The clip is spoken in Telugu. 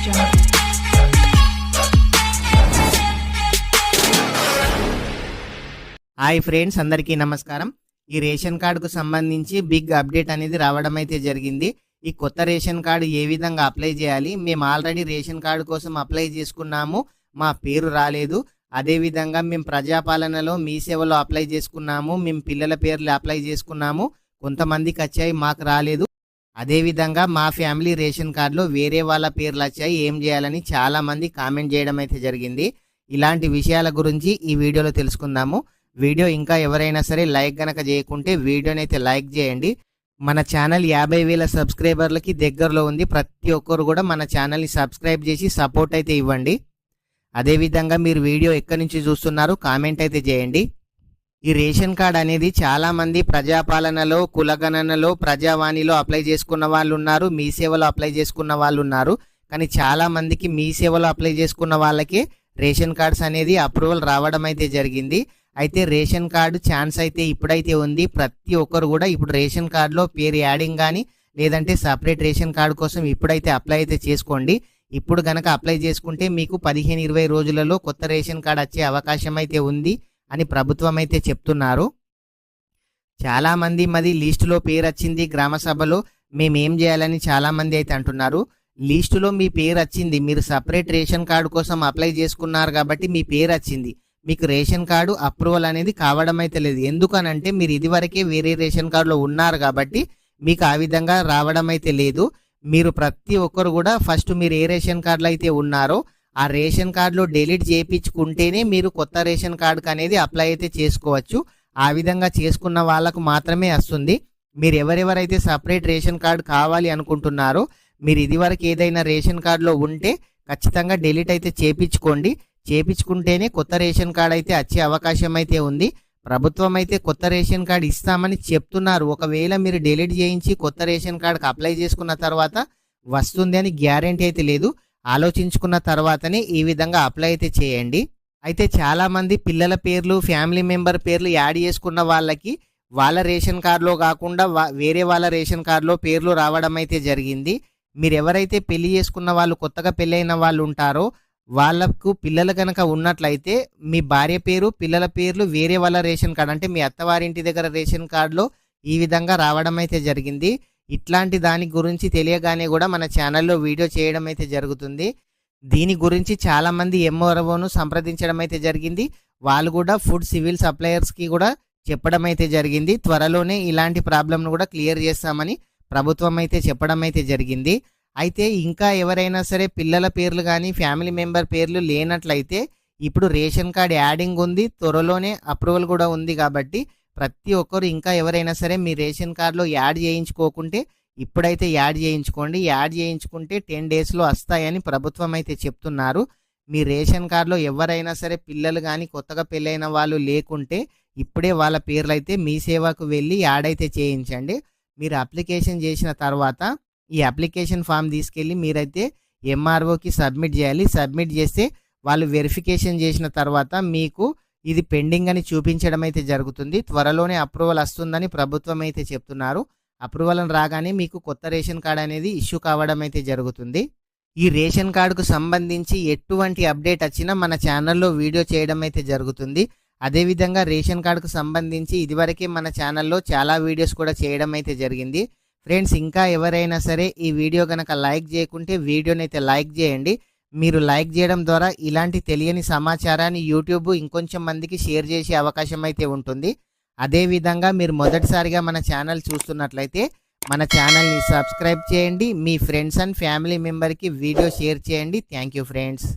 jungle. హాయ్ ఫ్రెండ్స్, అందరికీ నమస్కారం. ఈ రేషన్ కార్డుకు సంబంధించి బిగ్ అప్డేట్ అనేది రావడం అయితే జరిగింది. ఈ కొత్త రేషన్ కార్డు ఏ విధంగా అప్లై చేయాలి? మేము ఆల్రెడీ రేషన్ కార్డు కోసం అప్లై చేసుకున్నాము, మా పేరు రాలేదు. అదేవిధంగా మేము ప్రజాపాలనలో మీ సేవలో అప్లై చేసుకున్నాము, మేము పిల్లల పేర్లు అప్లై చేసుకున్నాము, కొంతమందికి వచ్చాయి, మాకు రాలేదు. అదేవిధంగా మా ఫ్యామిలీ రేషన్ కార్డులో వేరే వాళ్ళ పేర్లు వచ్చాయి, ఏం చేయాలని చాలామంది కామెంట్ చేయడం అయితే జరిగింది. ఇలాంటి విషయాల గురించి ఈ వీడియోలో తెలుసుకుందాము. వీడియో ఇంకా ఎవరైనా సరే లైక్ గనక చేయకుంటే వీడియోని అయితే లైక్ చేయండి. మన ఛానల్ 50,000 సబ్స్క్రైబర్లకి దగ్గరలో ఉంది. ప్రతి ఒక్కరు కూడా మన ఛానల్ని సబ్స్క్రైబ్ చేసి సపోర్ట్ అయితే ఇవ్వండి. అదేవిధంగా మీరు వీడియో ఎక్కడి నుంచి చూస్తున్నారు కామెంట్ అయితే చేయండి. ఈ రేషన్ కార్డ్ అనేది చాలామంది ప్రజాపాలనలో, కులగణనలో, ప్రజావాణిలో అప్లై చేసుకున్న వాళ్ళు ఉన్నారు, మీ సేవలో అప్లై చేసుకున్న వాళ్ళు ఉన్నారు. కానీ చాలామందికి మీ సేవలో అప్లై చేసుకున్న వాళ్ళకే రేషన్ కార్డ్స్ అనేది అప్రూవల్ రావడం అయితే జరిగింది. అయితే రేషన్ కార్డు ఛాన్స్ అయితే ఇప్పుడైతే ఉంది. ప్రతి ఒక్కరు కూడా ఇప్పుడు రేషన్ కార్డులో పేరు యాడింగ్ కానీ లేదంటే సపరేట్ రేషన్ కార్డు కోసం ఇప్పుడైతే అప్లై అయితే చేసుకోండి. ఇప్పుడు కనుక అప్లై చేసుకుంటే మీకు 15-20 రోజులలో కొత్త రేషన్ కార్డు వచ్చే అవకాశం అయితే ఉంది అని ప్రభుత్వం అయితే చెప్తున్నారు. చాలామంది మాది లిస్టులో పేరు వచ్చింది, గ్రామ సభలో మేమేం చేయాలని చాలామంది అయితే అంటున్నారు. లిస్టులో మీ పేరు వచ్చింది, మీరు సపరేట్ రేషన్ కార్డు కోసం అప్లై చేసుకున్నారు కాబట్టి మీ పేరు వచ్చింది, మీకు రేషన్ కార్డు అప్రూవల్ అనేది కావడం అయితే లేదు. ఎందుకనంటే మీరు ఇదివరకే వేరే రేషన్ కార్డులో ఉన్నారు కాబట్టి మీకు ఆ విధంగా రావడం అయితే లేదు. మీరు ప్రతి ఒక్కరు కూడా ఫస్ట్ మీరు ఏ రేషన్ కార్డులో అయితే ఉన్నారో ఆ రేషన్ కార్డులో డిలీట్ చేయించుకుంటేనే మీరు కొత్త రేషన్ కార్డుకి అనేది అప్లై అయితే చేసుకోవచ్చు. ఆ విధంగా చేసుకున్న వాళ్ళకు మాత్రమే వస్తుంది. మీరు ఎవరెవరైతే సపరేట్ రేషన్ కార్డు కావాలి అనుకుంటున్నారో మీరు ఇదివరకు ఏదైనా రేషన్ కార్డులో ఉంటే ఖచ్చితంగా డిలీట్ అయితే చేపించుకుంటేనే కొత్త రేషన్ కార్డు అయితే వచ్చే అవకాశం అయితే ఉంది. ప్రభుత్వం అయితే కొత్త రేషన్ కార్డు ఇస్తామని చెప్తున్నారు. ఒకవేళ మీరు డిలీట్ చేయించి కొత్త రేషన్ కార్డుకి అప్లై చేసుకున్న తర్వాత వస్తుంది అని గ్యారెంటీ అయితే లేదు. ఆలోచించుకున్న తర్వాతనే ఈ విధంగా అప్లై అయితే చేయండి. అయితే చాలామంది పిల్లల పేర్లు, ఫ్యామిలీ మెంబర్ పేర్లు యాడ్ చేసుకున్న వాళ్ళకి వాళ్ళ రేషన్ కార్డులో కాకుండా వేరే వాళ్ళ రేషన్ కార్డులో పేర్లు రావడం అయితే జరిగింది. మీరు ఎవరైతే పెళ్లి చేసుకున్న వాళ్ళు, కొత్తగా పెళ్ళైన వాళ్ళు ఉంటారో వాళ్ళకు పిల్లలు కనుక ఉన్నట్లయితే మీ భార్య పేరు, పిల్లల పేర్లు వేరే వాళ్ళ రేషన్ కార్డు అంటే మీ అత్తవారింటి దగ్గర రేషన్ కార్డులో ఈ విధంగా రావడం అయితే జరిగింది. ఇట్లాంటి దాని గురించి తెలియగానే కూడా మన ఛానల్లో వీడియో చేయడం అయితే జరుగుతుంది. దీని గురించి చాలామంది ఎంఆర్ఓను సంప్రదించడం అయితే జరిగింది. వాళ్ళు కూడా ఫుడ్ సివిల్ సప్లయర్స్కి కూడా చెప్పడం అయితే జరిగింది. త్వరలోనే ఇలాంటి ప్రాబ్లంను కూడా క్లియర్ చేస్తామని ప్రభుత్వం అయితే చెప్పడం అయితే జరిగింది. అయితే ఇంకా ఎవరైనా సరే పిల్లల పేర్లు కానీ ఫ్యామిలీ మెంబర్ పేర్లు లేనట్లయితే ఇప్పుడు రేషన్ కార్డ్ యాడింగ్ ఉంది, త్వరలోనే అప్రూవల్ కూడా ఉంది. కాబట్టి ప్రతి ఒక్కరు ఇంకా ఎవరైనా సరే మీ రేషన్ కార్డులో యాడ్ చేయించుకోకుంటే ఇప్పుడైతే యాడ్ చేయించుకోండి. యాడ్ చేయించుకుంటే 10 డేస్లో వస్తాయని ప్రభుత్వం అయితే చెప్తున్నారు. మీ రేషన్ కార్డులో ఎవరైనా సరే పిల్లలు కానీ కొత్తగా పెళ్ళైన వాళ్ళు లేకుంటే ఇప్పుడే వాళ్ళ పేర్లు అయితే మీ సేవకు వెళ్ళి యాడ్ అయితే చేయించండి. మీరు అప్లికేషన్ చేసిన తర్వాత ఈ అప్లికేషన్ ఫామ్ తీసుకెళ్ళి మీరైతే ఎంఆర్ఓకి సబ్మిట్ చేయాలి. సబ్మిట్ చేస్తే వాళ్ళు వెరిఫికేషన్ చేసిన తర్వాత మీకు ఇది పెండింగ్ అని చూపించడం అయితే జరుగుతుంది. త్వరలోనే అప్రూవల్ వస్తుందని ప్రభుత్వం అయితే చెప్తున్నారు. అప్రూవల్ రాగానే మీకు కొత్త రేషన్ కార్డు అనేది ఇష్యూ కావడం అయితే జరుగుతుంది. ఈ రేషన్ కార్డుకు సంబంధించి ఎటువంటి అప్డేట్ వచ్చినా మన ఛానల్లో వీడియో చేయడం అయితే జరుగుతుంది. అదేవిధంగా రేషన్ కార్డుకు సంబంధించి ఇదివరకే మన ఛానల్లో చాలా వీడియోస్ కూడా చేయడం అయితే జరిగింది. ఫ్రెండ్స్, ఇంకా ఎవరైనా సరే ఈ వీడియో కనుక లైక్ చేయకుంటే వీడియోని అయితే లైక్ చేయండి. మీరు లైక్ చేయడం ద్వారా ఇలాంటి తెలియని సమాచారాన్ని యూట్యూబ్ ఇంకొంచెం మందికి షేర్ చేసే అవకాశం అయితే ఉంటుంది. అదేవిధంగా మీరు మొదటిసారిగా మన ఛానల్ చూస్తున్నట్లయితే మన ఛానల్ని సబ్స్క్రైబ్ చేయండి. మీ ఫ్రెండ్స్ అండ్ ఫ్యామిలీ మెంబర్కి వీడియో షేర్ చేయండి. Thank you friends.